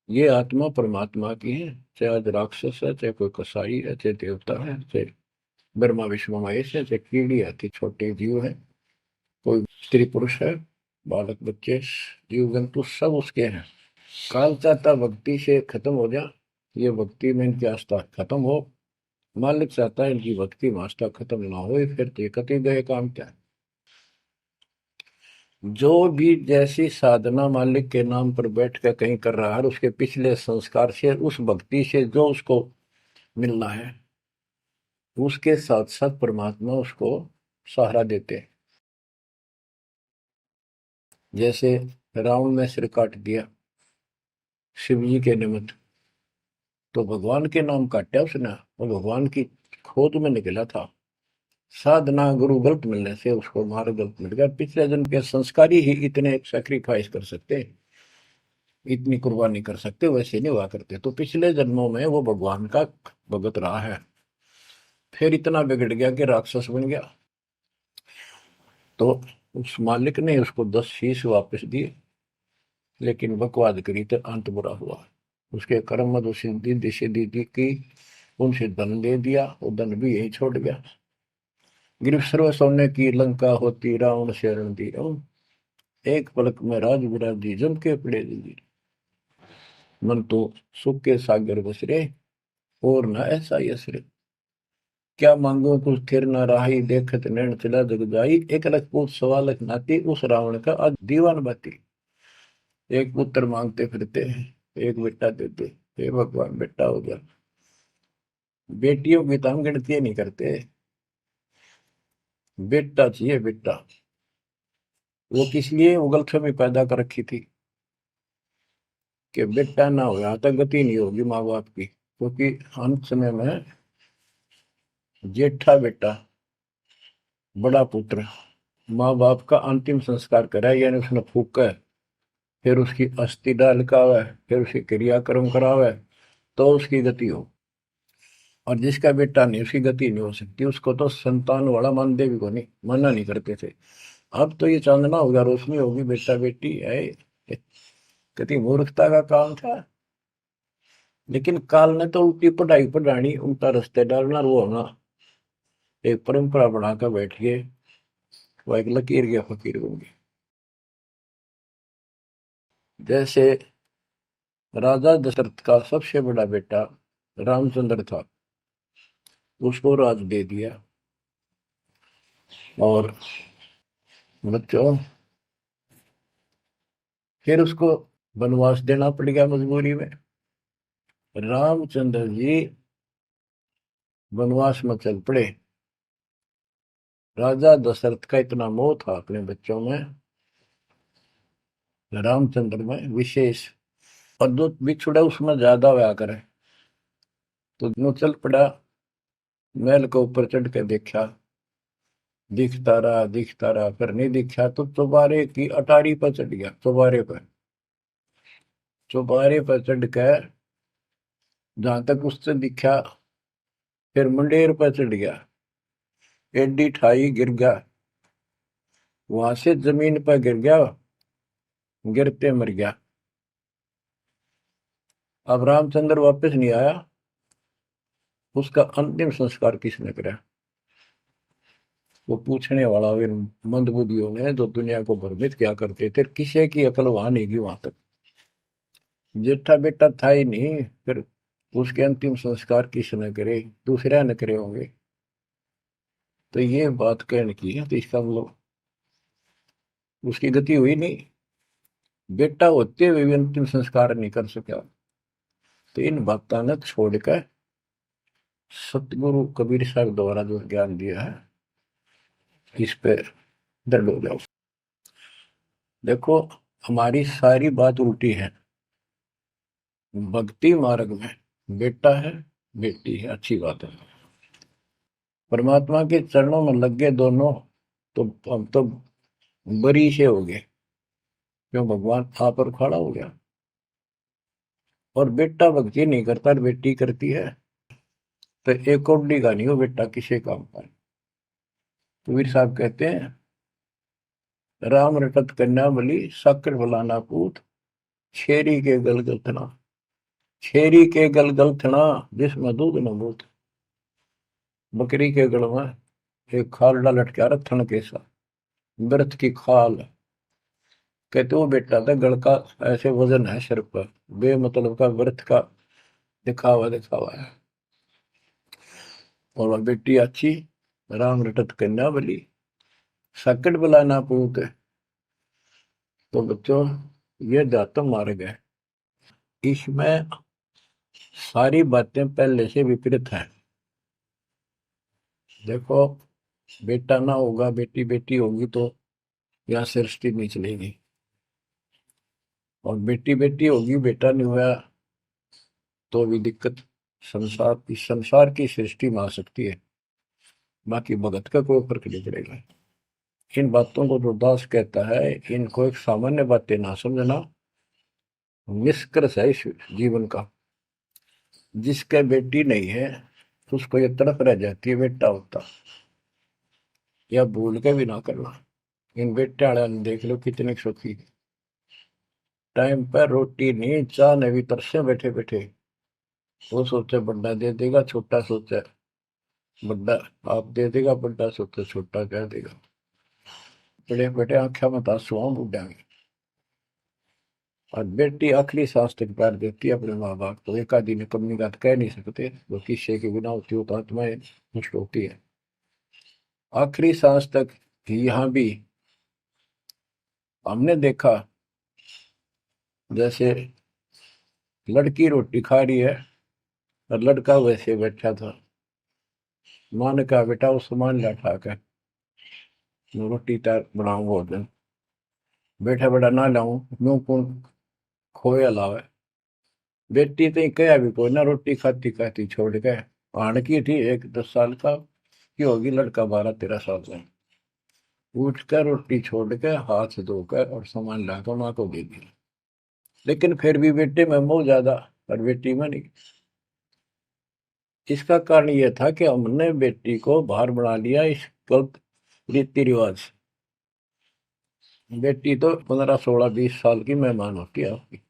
ये आत्मा परमात्मा की है, चाहे आज राक्षस है, चाहे कोई कसाई है, चाहे देवता है, चाहे ब्रह्मा विष्णु महेश है, चाहे कीड़ी आती छोटे जीव है, कोई स्त्री पुरुष है, बालक बच्चे, जीव जंतु सब उसके हैं। काल चाहता भक्ति से खत्म हो जा, ये भक्ति में इनकी आस्था खत्म हो। मालिक चाहता है इनकी भक्ति में आस्था खत्म ना हो, फिर तो कति गए काम क्या। जो भी जैसी साधना मालिक के नाम पर बैठ कर कहीं कर रहा है, उसके पिछले संस्कार से, उस भक्ति से जो उसको मिलना है, उसके साथ साथ परमात्मा उसको सहारा देते हैं। जैसे रावण ने सिर काट दिया शिव जी के निमित्त, तो भगवान के नाम काटा उसने, वो भगवान की खोज में निकला था। साधना गुरु गलत मिलने से उसको मार्ग गलत मिल गया। पिछले जन्म के संस्कारी ही इतने सेक्रीफाइस कर सकते, इतनी कुर्बानी कर सकते, वैसे नहीं हुआ करते। तो पिछले जन्मों में वो भगवान का भगत रहा है, फिर इतना बिगड़ गया कि राक्षस बन गया। तो उस मालिक ने उसको 10 शीश वापस दिए, लेकिन बकवाद करी तो अंत बुरा हुआ। उसके कर्म मधु सिद्धि सिद्धि की, उनसे धन दे दिया, वो धन भी यही छोड़ गया। गिरफ्त सर्व सोने की लंका होती, रावण से रण दी, एक पलक में राज विराजी, जम के पड़े दी, मन तो सुख के सागर बसरे, और न ऐसा यसरे। क्या मांगो कुछ थिर न राही, देखत नैन चला जग जाई, एक लख पूत सवा लख नाती, उस रावण का आज दीवान बाती। एक पुत्र मांगते फिरते हैं, एक बेटा देते, हे भगवान बेटा हो गया। बेटियों की तो हम गिनती नहीं करते, बेटा चाहिए बेटा। वो किस लिए वो गलतफहमी पैदा कर रखी थी कि बेटा ना हो यहाँ तक गति नहीं होगी माँ बाप की, क्योंकि अंत समय में जेठा बेटा, बड़ा पुत्र माँ बाप का अंतिम संस्कार कराए, यानी उसने फूका है, फिर उसकी अस्थि डाल करावे, फिर उसकी क्रियाक्रम करावे, तो उसकी गति हो। और जिसका बेटा नहीं उसकी गति नहीं हो सकती, उसको तो संतान वाला मानते भी को नहीं, मना नहीं करते थे। अब तो ये चांदना होगा, रोशनी होगी, बेटा बेटी है, कितनी मूर्खता का काम था। लेकिन काल ने तो उल्टी पढ़ाई पढ़ानी, उल्टा रास्ते डालना, वो होना एक परंपरा बनाकर बैठ गए, वो एक लकीर के फकीर होंगे। जैसे राजा दशरथ का सबसे बड़ा बेटा रामचंद्र था, उसको राज दे दिया, और बच्चों फिर उसको वनवास देना पड़ गया मजबूरी में। रामचंद्र जी वनवास में चल पड़े। राजा दशरथ का इतना मोह था अपने बच्चों में, रामचंद्र में विशेष, और जो बिछुड़ा उसमें ज्यादा हुआ करे, तो नो चल पड़ा, महल के ऊपर चढ़ के देखा, दिखता रहा, फिर नहीं दिखा तो चौबारे की अटारी पर चढ़ गया, चौबारे पर चढ़ कर जहां तक उससे दिखा, फिर मुंडेर पर चढ़ गया, एडी ठाई गिर गया, वहां से जमीन पर गिर गया, गिरते मर गया। अब रामचंद्र वापस नहीं आया, उसका अंतिम संस्कार किसने करा? वो पूछने वाला वे मंदबुद्धियों ने जो दुनिया को भ्रमित क्या करते थे, किसी की अकल वहां नहीं गई वहां तक। जेठा बेटा था ही नहीं, फिर उसके अंतिम संस्कार किसने करे? दूसरा न करे होंगे। तो ये बात कहने की है, तो इसका मतलब उसकी गति हुई नहीं, बेटा होते हुए भी अंतिम संस्कार नहीं कर सका। तो इन बातों ने छोड़कर सतगुरु कबीर साहब द्वारा जो ज्ञान दिया है, इस पे दृढ़ हो जाओ। देखो, हमारी सारी बात उल्टी है। भक्ति मार्ग में बेटा है, बेटी है, अच्छी बात है। परमात्मा के चरणों में लग गए दोनों, तो हम तो बरी से हो गए, क्यों? भगवान आप पर खड़ा हो गया। और बेटा भक्ति नहीं करता, बेटी करती है, तो एक कौडी का नहीं हो बेटा किसी काम का। कबीर साहब कहते हैं, राम रटत कन्या बलि, साकर फलाना पूत, छेरी के गलगल थना, छेरी के गलगल थना, जिसमें दूध न बूत। बकरी के गल में एक खालडा लटका रहा के साथ, व्रत की खाल। कहते वो बेटा था गल का, ऐसे वजन है सिर पर, बेमतलब का व्रत का दिखावा दिखावा है। और वह बेटी अच्छी, राम रटत कन्या बली, सकट बुलाना पूत। तो बच्चों, ये दातम मार्ग है, इसमें सारी बातें पहले से विपरीत हैं। देखो, बेटा ना होगा, बेटी बेटी होगी, तो यहाँ सृष्टि नहीं चलेगी। और बेटी बेटी होगी, बेटा नहीं हुआ, तो भी दिक्कत संसार की सृष्टि में आ सकती है। बाकी भगत का कोई फर्क नहीं पड़ेगा। इन बातों को जो दास कहता है, इनको एक सामान्य बातें ना समझना, निष्कर्ष है इस जीवन का। जिसके बेटी नहीं है, उसको ये तड़प रह जाती है बेटा होता, या भूल के भी ना करना। इन बेटे वाले ने देख लो कितने सुखी, टाइम पर रोटी नहीं, चाह ने भी तरसे बैठे बैठे। वो सोचे बड्डा दे देगा, छोटा सोचे बड्डा आप दे देगा, बड्डा सोचे छोटा कह देगा। बड़े बड़े आंखें में आंसू बूढ़ा में। और बेटी आखिरी सांस तक प्यार देती है अपने माँ बाप को। एक आदि ने कमी बात कह नहीं सकते, वो किस्से के बिना होती हो तो आत्माएं नष्ट होती है। आखिरी सांस तक यहाँ भी हमने देखा, जैसे लड़की रोटी खा रही है और लड़का वैसे बैठा था। माँ ने कहा बेटा वो सामान ला उठा कर, मैं रोटी तैयार बनाऊं भोजन। बेटा बेटा ना लाऊं, यूं कौन खोया लावे। बेटी तो कहा भी कोई ना, रोटी खाती खाती छोड़ के आण की थी, एक 10 साल का की होगी, लड़का 12-13 साल का। उठ कर रोटी छोड़ के हाथ धोकर और सामान लाकर माँ को दे दिया। लेकिन फिर भी बेटे में मोह ज्यादा और बेटी में नहीं। इसका कारण यह था कि हमने बेटी को बाहर बना लिया इस गलत रीति रिवाज से। बेटी तो 15-16-20 साल की मेहमान होती है आपकी।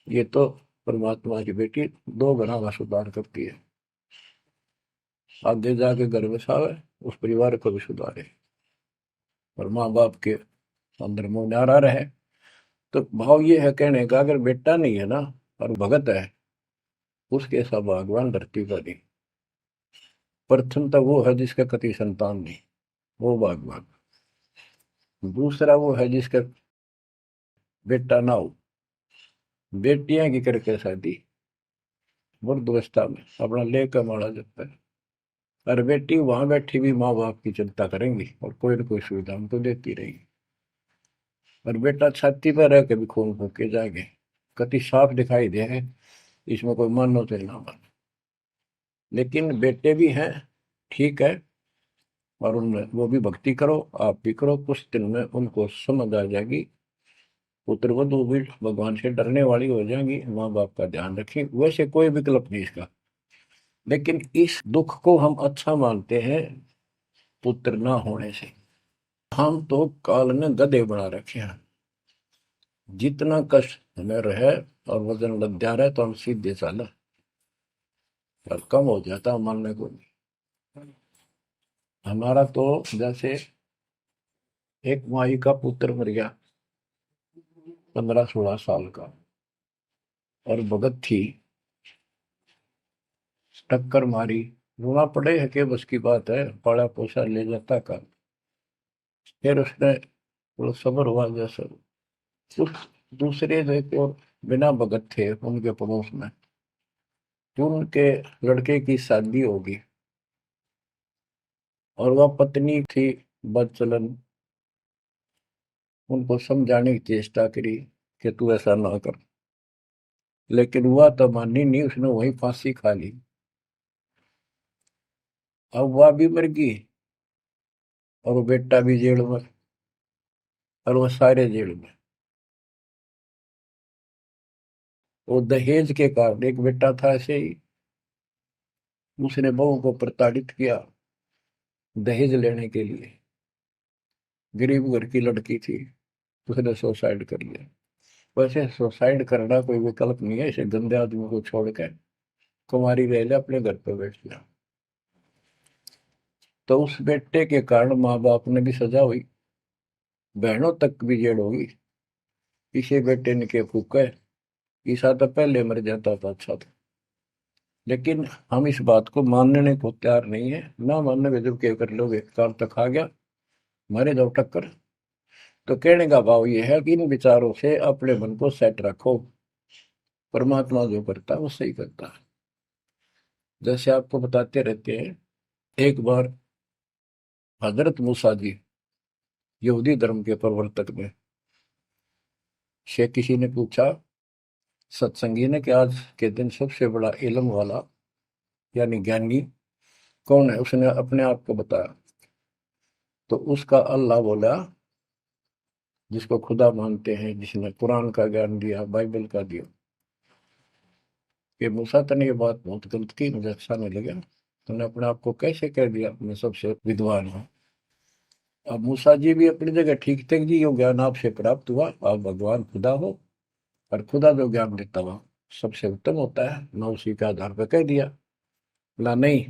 ये तो परमात्मा की बेटी 2 गुना का सुधार करती है। आगे जाके घर बसावे, उस परिवार को भी सुधारे और माँ बाप के अंदर मोह न्यारा रहे। तो भाव ये है कहने का, अगर बेटा नहीं है ना और भगत है, उसके ऐसा भगवान धरती पर नहीं। प्रथम तो वो है जिसका कति संतान नहीं, वो भगवान। दूसरा वो है जिसका बेटा ना हो, बेटियां की करके शादी वृद्धावस्था में अपना लेकर मारा जाता है। और बेटी वहां बैठी भी माँ बाप की चिंता करेंगी और कोई ना कोई सुविधा उनको देती रहेगी। और बेटा छाती पर रह के भी खून फूके जाएंगे, कति साफ दिखाई दे है, इसमें कोई मानो तो ना मानो। लेकिन बेटे भी हैं, ठीक है, और उनमें वो भी भक्ति करो, आप भी करो, कुछ दिन में उनको समझ आ जाएगी। पुत्र वधु भी भगवान से डरने वाली हो जाएंगी, माँ बाप का ध्यान रखें, वैसे कोई विकल्प नहीं इसका। लेकिन इस दुख को हम अच्छा मानते हैं पुत्र ना होने से। हम तो काल ने गधे बना रखे हैं। जितना कष्ट हमें रहे और वजन लद्या रहे तो हम सीधे चाला, और कम हो जाता मानने को नहीं। हमारा तो जैसे एक माई का पुत्र मर गया 15-16 साल का, और भगत थी, टक्कर मारी, रोना पड़े है कि बस की बात है, पाला पोसा ले जाता का। फिर उसने थोड़ा सब्र हुआ जैसे। उस दूसरे जो एक और बिना भगत थे उनके पड़ोस में, जो उनके लड़के की शादी होगी, और वह पत्नी थी बदचलन, उनको समझाने की चेष्टा करी कि तू ऐसा ना कर। लेकिन वह तो मानी नहीं, उसने वही फांसी खा ली। अब वह भी मर गई और वो बेटा भी जेल में, और वो सारे जेल में। वो दहेज के कारण, एक बेटा था ऐसे ही, उसने बहू को प्रताड़ित किया दहेज लेने के लिए। गरीब घर की लड़की थी, उसने सुसाइड कर लिया। वैसे सुसाइड करना कोई विकल्प नहीं है, इसे गंदे आदमी को छोड़कर कुमारी रह ले, अपने घर पे बैठ गया। तो उस बेटे के कारण माँ बाप ने भी सजा हुई, बहनों तक भी जेल होगी। इसे बेटे ने के फूका, ईसा तो पहले मर जाता था अच्छा था। लेकिन हम इस बात को मानने को तैयार नहीं है, ना मानने में जब क्या कर लोगे, काल तक आ गया, मारे जाओ टक्कर। तो कहने का भाव ये है कि इन विचारों से अपने मन को सेट रखो, परमात्मा जो करता है वो सही करता है। जैसे आपको बताते रहते हैं, एक बार हजरत मूसा जी, यहूदी धर्म के प्रवर्तक में, से किसी ने पूछा सत्संगी ने कि आज के दिन सबसे बड़ा इल्म वाला यानी ज्ञानी कौन है, उसने अपने आप को बताया। तो उसका अल्लाह बोला, जिसको खुदा मानते हैं, जिसने कुरान का ज्ञान दिया, बाइबल का दिया। कि मूसा तने ये बात बहुत गलत की, मुझे अच्छा नहीं लगा, तुमने अपने आप को कैसे कह दिया मैं सबसे विद्वान हूँ। अब मूसा जी भी अपनी जगह ठीक थे जी, ये ज्ञान आपसे प्राप्त हुआ, आप भगवान खुदा हो, और खुदा जो ज्ञान देता हुआ सबसे उत्तम होता है, मैं उसी के आधार पर कह दिया। बोला नहीं,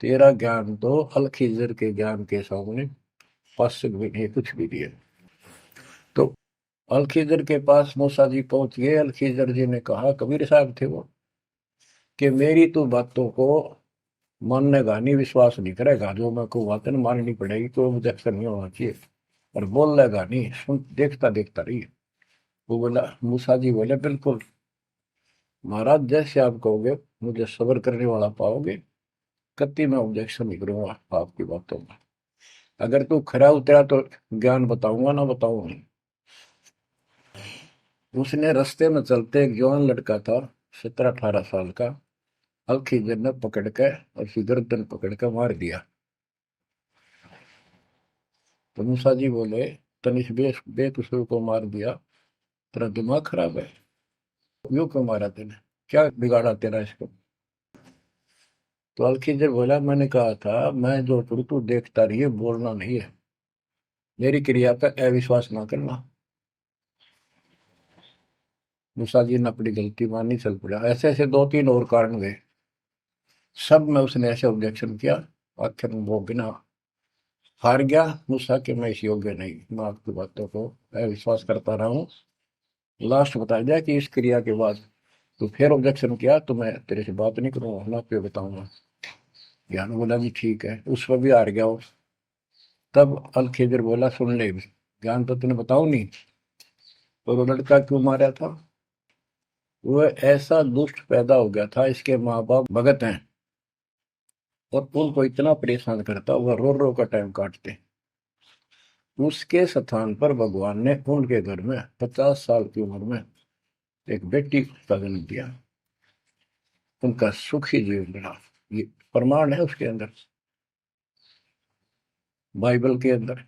तेरा ज्ञान तो अल खिजर के ज्ञान के सामने फासिक भी नहीं, कुछ भी नहीं है। तो अलखिजर के पास मूसा जी पहुंच गए। अलखिजर जी ने कहा, कबीर साहब थे वो, कि मेरी तो बातों को माननेगा नहीं, विश्वास नहीं करेगा, जो मैं को बातें माननी पड़ेगी, कोई ऑब्जेक्शन नहीं होना चाहिए, और बोल लेगा नहीं, सुन देखता देखता रही। वो बोला, मूसा जी बोले, बिल्कुल महाराज, जैसे आप कहोगे, मुझे सब्र करने वाला पाओगे, कति मैं ऑब्जेक्शन नहीं करूंगा आपकी बातों में। अगर तू खरा उतरा तो ज्ञान बताऊंगा, ना बताऊंगा नहीं। उसने रास्ते में चलते, एक जवान लड़का था, 17-18 साल का, अलखिजर ने पकड़ के और उसकी गर्दन पकड़ के मार दिया। तो मूसा जी बोले, तनिष बेकसूर को मार दिया, तेरा दिमाग खराब है, यूं क्यों मारा तेने, क्या बिगाड़ा तेरा इसको। तो अलखिजर बोला, मैंने कहा था मैं जो करूँ तू देखता रहिए, बोलना नहीं है, मेरी क्रिया पे अविश्वास ना करना। मूसा जी ने अपनी गलती मानी, चल पड़ा। ऐसे ऐसे 2-3 और कारण गए, सब में उसने ऐसे ऑब्जेक्शन किया। आखिर में वो बिना हार गया मूसा कि मैं इस योग्य नहीं, मैं आपकी बातों को अविश्वास करता रहा हूँ। लास्ट बता दिया कि इस क्रिया के बाद तो फिर ऑब्जेक्शन किया तो मैं तेरे से बात नहीं करूंगा, ना पे बताऊंगा। ज्ञान बोला भी ठीक है, उस पर भी हार गया वो। तब अलखिजर बोला, सुन ले, ज्ञान तो तूने बताऊ नहीं, तो वो लड़का क्यों मारा था। वो ऐसा दुष्ट पैदा हो गया था, इसके माँ बाप भगत हैं, और उनको इतना परेशान करता, वह रो रो का टाइम काटते। उसके स्थान पर भगवान ने उनके घर में 50 साल की उम्र में एक बेटी का जन्म दिया। उनका सुखी जीवन रहा। ये प्रमाण है उसके अंदर, बाइबल के अंदर।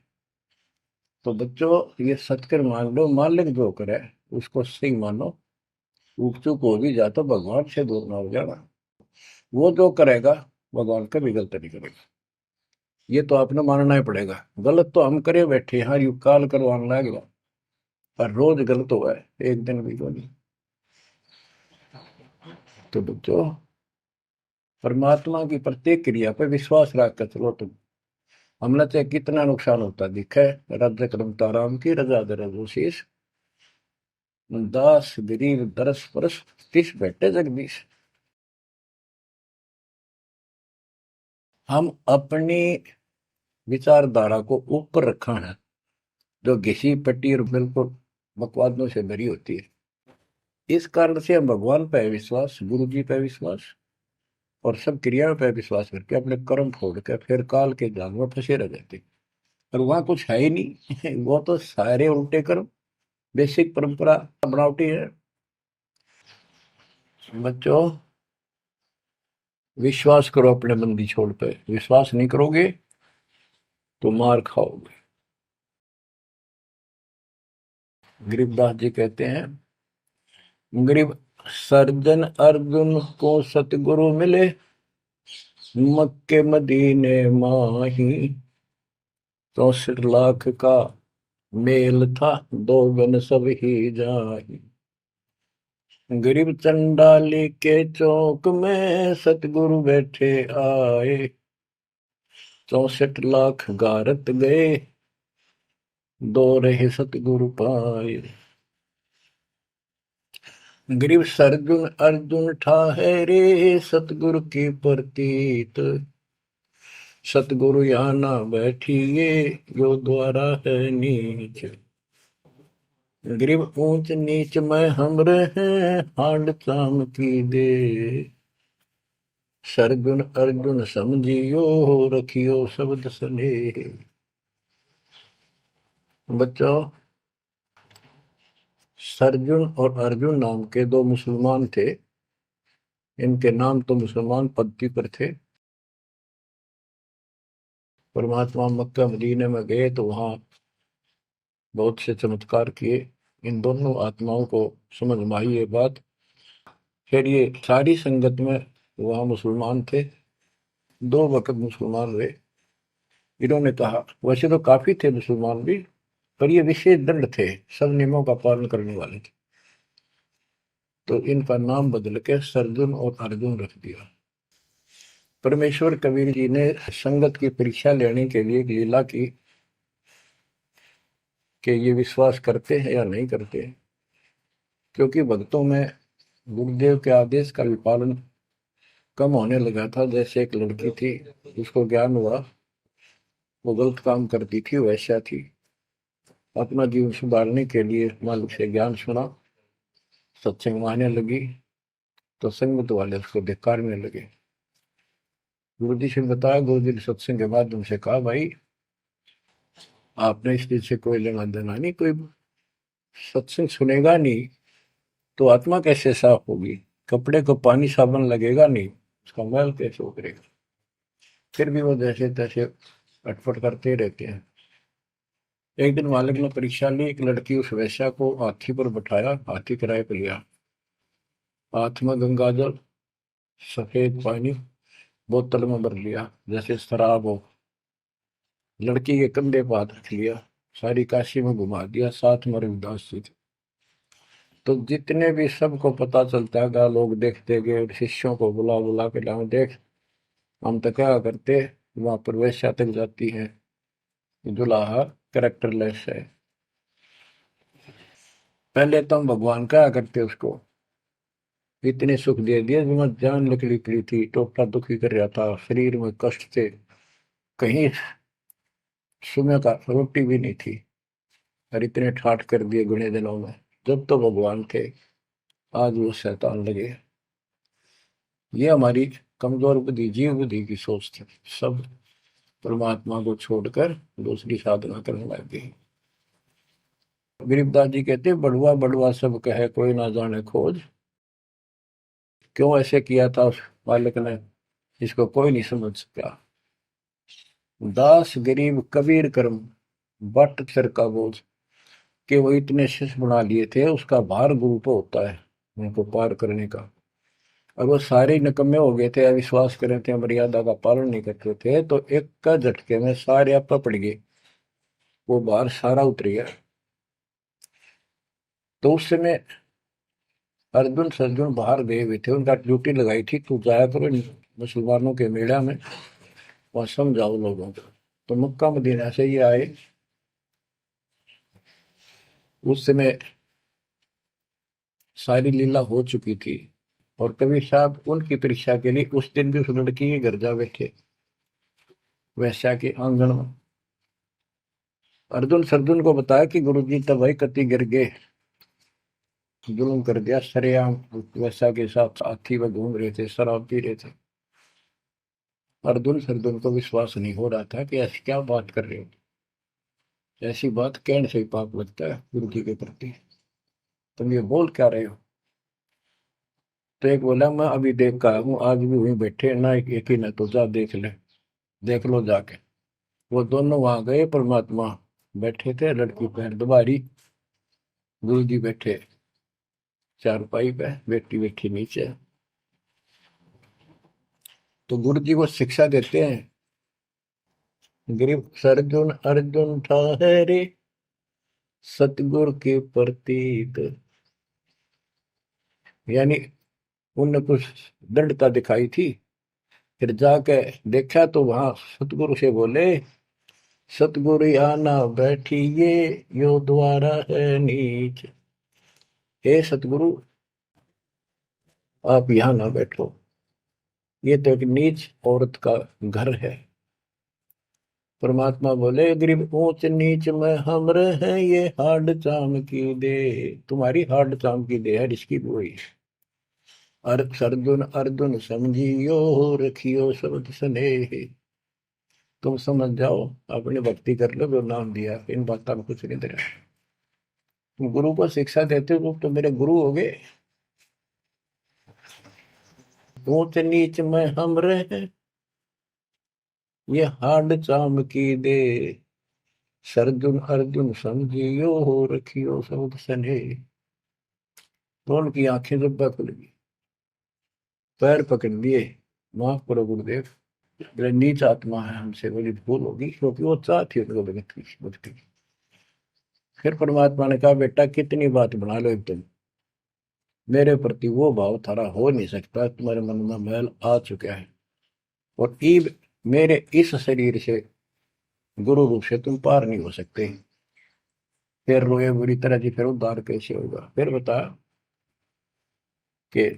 तो बच्चों, ये सत्कर मान लो, मालिक जो करे उसको सही मानो। ऊक चूक हो भी जा तो भगवान से दूर ना हो जाना। वो जो करेगा भगवान कभी गलत नहीं करेगा, ये तो आपने मानना ही पड़ेगा। गलत तो हम करे बैठे, हाँ यू काल करवाने लगेगा, पर रोज गलत हुआ है, एक दिन भी तो नहीं। तो बच्चों, परमात्मा की प्रत्येक क्रिया पर विश्वास रख कर चलो तुम। हमने चाहे कितना नुकसान होता दिखे, रज करमता राम की रजा दरशीष, दास गरीब दरस परस, तिस बैठे जगदीश। हम अपनी विचारधारा को ऊपर रखा है, जो घिसी पट्टी और बिल्कुल बकवादों से भरी होती है। इस कारण से हम भगवान पे विश्वास, गुरु जी पे विश्वास, और सब क्रियाओं पे विश्वास करके अपने कर्म छोड़ के फिर काल के जाल में फंसे रह जाते। और वहां कुछ है ही नहीं वो तो सारे उल्टे कर्म, बेसिक परंपरा बनावटी है। बच्चों, विश्वास करो अपने बंदी छोड़ पे, विश्वास नहीं करोगे तो मार खाओगे। गरीबदास जी कहते हैं, गरीब सर्जन अर्जुन को सतगुरु मिले, मक्के मदीने माही, 64 लाख का मेल था, दो गन सब ही जाही। गरीब चंडाली के चौक में सतगुरु बैठे आए, 64 लाख गारत गए, दो रहे सतगुरु पाए। गरीब सरजुन अर्जुन ठाहरे, सतगुरु की प्रतीत, सतगुरु यहाँ ना बैठिए, यो द्वारा है नीच। गरीब ऊंच नीच में हम रहे, हांड चाम की दे, सरगुन अर्जुन समझियो, रखियो शब्द स्नेह। बच्चों, सरजुन और अर्जुन नाम के दो मुसलमान थे। इनके नाम तो मुसलमान पद्धति पर थे। परमात्मा मक्का मदीने में गए तो वहां बहुत से चमत्कार किए। इन दोनों आत्माओं को समझ में आई ये बात। फिर ये सारी संगत में वहां मुसलमान थे, 2 वक्त मुसलमान हुए। इन्होंने कहा, वैसे तो काफी थे मुसलमान भी, पर ये विशेष दंड थे, सब नियमों का पालन करने वाले थे। तो इनका नाम बदल के सरजुन और अर्जुन रख दिया। परमेश्वर कबीर जी ने संगत की परीक्षा लेने के लिए एक लीला की। कि ये विश्वास करते हैं या नहीं करते हैं, क्योंकि भक्तों में गुरुदेव के आदेश का भी पालन कम होने लगा था। जैसे एक लड़की थी, उसको ज्ञान हुआ वो गलत काम करती थी, वैसा थी, अपना जीवन सुधारने के लिए मालिक से ज्ञान सुना, सत्संग मानने लगी, तो संगत वाले उसको धिक्कारने लगे। गुरु जी से बताया, गुरु जी ने सत्संग के माध्यम से कहा, भाई आपने इस चीज से कोई लेना देना नहीं, कोई सत्संग सुनेगा नहीं तो आत्मा कैसे साफ होगी, कपड़े को पानी साबुन लगेगा नहीं, उसका मैल कैसे उतरेगा। फिर भी वो जैसे तैसे अटपट करते रहते हैं। एक दिन मालिक ने परीक्षा ली, एक लड़की उस वैश्या को हाथी पर बैठाया, हाथी किराए पर लिया, हाथ में गंगाजल सफेद पानी बोतल में भर लिया जैसे शराब हो, लड़की के कंधे पर हाथ रख लिया, सारी काशी में घुमा दिया, साथ में रविदास जी थे। तो जितने भी सबको पता चलता है, लोग देखते गए, शिष्यों को बुला बुला के लाओ, देख हम तो क्या करते, वहां पर वैश्या तक जाती है, दुल्हा करेक्टरलेस है। पहले तो हम भगवान क्या करते उसको, इतने सुख दे दिए, जिसमें जान निकली पड़ी थी, टोटा दुखी कर रहा था, शरीर में कष्ट थे, कहीं सुबह का रोटी भी नहीं थी, और इतने ठाठ कर दिए गुने दिनों में। जब तो भगवान थे, आज वो शैतान लगे। ये हमारी कमजोर बुद्धि, जीव बुद्धि की सोच थी। सब परमात्मा को छोड़कर दूसरी साधना करने लग गई। गरीबदास जी कहते, बड़ुआ बड़ुआ सब कहे कोई ना जाने खोज। क्यों ऐसे किया था उस बालक ने, इसको कोई नहीं समझ सका। दास गरीब कबीर कर्म बट सर का बोझ, कि वो इतने शिष्य बना लिए थे, उसका भार गुरु पे होता है उनको पार करने का। और वो सारे निकम्मे हो गए थे, अविश्वास कर रहे थे, मर्यादा का पालन नहीं करते थे, तो एक का झटके में सारे आपा पड़ गए, वो भार सारा उतर गया। तो उस समय अर्जुन सर्जुन बाहर गए हुए थे, उनका ड्यूटी लगाई थी, तू जाया करो मुसलमानों के मेला में, वहां समझाओ लोगों को। तो मक्का मदीना से ये आए। उस समय सारी लीला हो चुकी थी, और कबीर साहब उनकी परीक्षा के लिए उस दिन भी उस लड़की के घर जा बैठे, वैश्या के आंगन में। अर्जुन सर्जुन को बताया कि गुरु जी तब भाई कति गिर गए, जुल्म कर दिया सरेआम, वैश्या के साथ साथी में घूम रहे थे, शराब पी रहे थे। अर्जुन सर्जुन को विश्वास नहीं हो रहा था कि ऐसी क्या बात कर रहे हो, ऐसी बात कहने से ही पाप लगता है गुरु जी के प्रति, तुम ये बोल क्या रहे हो। तो एक बोला, मैं अभी देख कर हूँ, आज भी वहीं बैठे ना, एक ही ना, तो जा देख ले, देख लो जाके। वो दोनों वहां गए, परमात्मा बैठे थे, लड़की पैर दुबारी, गुरु जी बैठे चारपाई पे, बेटी बैठी नीचे। तो गुरु जी को शिक्षा देते हैं, गिरिव सर्जुन अर्जुन ठहरे सतगुरु के प्रतीक। यानी उनने कुछ दृढ़ता दिखाई थी, फिर जाके देखा तो वहां सतगुरु से बोले, सतगुरु आना बैठिए, यो द्वारा है नीच। हे सतगुरु, आप यहाँ ना बैठो, ये तो एक नीच औरत का घर है। परमात्मा बोले, गरीब ऊंच नीच में हम रहे, ये हाड चाम की दे, तुम्हारी हाड चाम की दे है, इसकी बोई। अर्जुन अर्जुन समझियो, रखियो शब्द स्नेह। तुम समझ जाओ, अपनी भक्ति कर लो, जो नाम दिया, इन बातों में कुछ नहीं दे रहा। तुम गुरु को शिक्षा देते हो तो मेरे गुरु हो गए। ऊंच नीच में हम रहे, ये हाड चाम की दे, सरजुन अर्जुन समझियो, रखियो शब्द स्नेह। तो उनकी आंखें जब खुल गई, पैर पकड़ लिए, माफ करो गुरुदेव, मेरे नीच आत्मा है, हमसे बड़ी भूल होगी, क्योंकि वो चाहती है उनको भक्ति की। फिर परमात्मा ने कहा, बेटा कितनी बात बना लो तुम, मेरे प्रति वो भाव थारा हो नहीं सकता, तुम्हारे मन में मैल आ चुका है, और ईब मेरे इस शरीर से, गुरु रूप से तुम पार नहीं हो सकते। फिर रोए बुरी तरह जी, फिर उद्धार कैसे होगा? फिर बता कि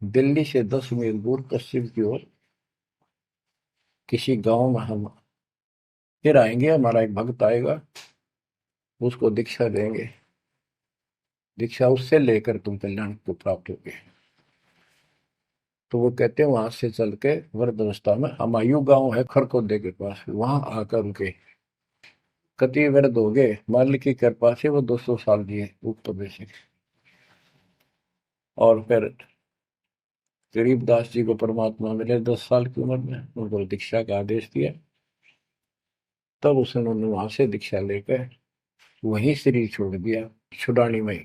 दिल्ली से 10 मील दूर पश्चिम की ओर किसी गांव में हम फिर आएंगे, हमारा एक भक्त आएगा, उसको दीक्षा देंगे, दीक्षा उससे लेकर तुम कल्याण को प्राप्त होगे। तो वो कहते हैं वहां से चल के वृद्धावस्था में हमायूं गांव है खरकोदे के पास, वहां आकर उनके कति वृद्ध हो गए, मालिक की कृपा से वो 200 साल जिए ऊपर में। और फिर गरीबदास जी को परमात्मा मिले 10 साल की उम्र में, उनको दीक्षा का आदेश दिया। तब उसने उन्होंने वहां से दीक्षा लेकर वहीं शरीर छोड़ दिया, छुड़ानी में ही।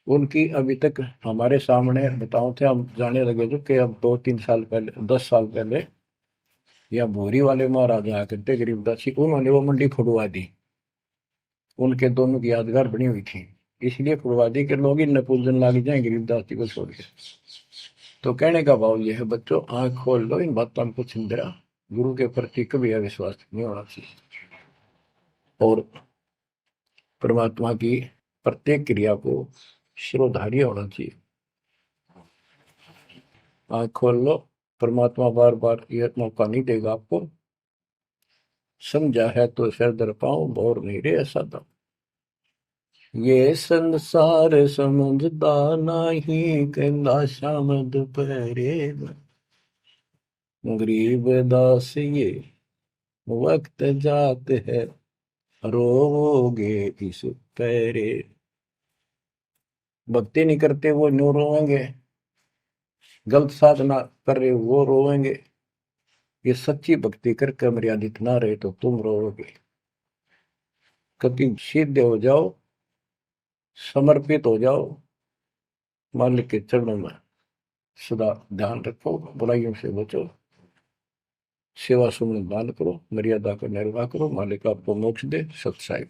उनकी अभी तक हमारे सामने बताओ थे, हम जाने लगे थे कि अब 2-3 साल पहले, 10 साल पहले, या भोरी वाले महाराज आया करते गरीबदास जी, उन्होंने वो मंडी फुड़वा दी, उनके दोनों की यादगार बनी हुई थी, इसलिए फुड़वा दी कि लोग इन पूजन लाग जाए गरीबदास जी को छोड़ के। तो कहने का भाव यह है बच्चों, आंख खोल लो, इन बातों में कुछ इंदिरा, गुरु के प्रति कभी अविश्वास नहीं होना चाहिए, और परमात्मा की प्रत्येक क्रिया को शिरोधार्य होना चाहिए। आंख खोल लो, परमात्मा बार बार यह मौका नहीं देगा आपको। समझा है तो सिर दर पाओ, बोर नहीं रे ऐसा दम। ये संसार समझदा नहीं, कहंदा शाम दोपहरे में, गरीब दास ये वक्त जात है, रोवोगे इस पैरे। भक्ति नहीं करते वो न्यू रोएंगे, गलत साधना कर रहे वो रोएंगे, ये सच्ची भक्ति करके मर्यादित ना रहे तो तुम रोओगे। कभी सीधे हो जाओ, समर्पित हो जाओ, मालिक के चरणों में सदा ध्यान रखो, बुराइयों से बचो, सेवा सुमन दान करो, मर्यादा का निर्वाह करो, मालिक आपको मोक्ष दे। सत्साई।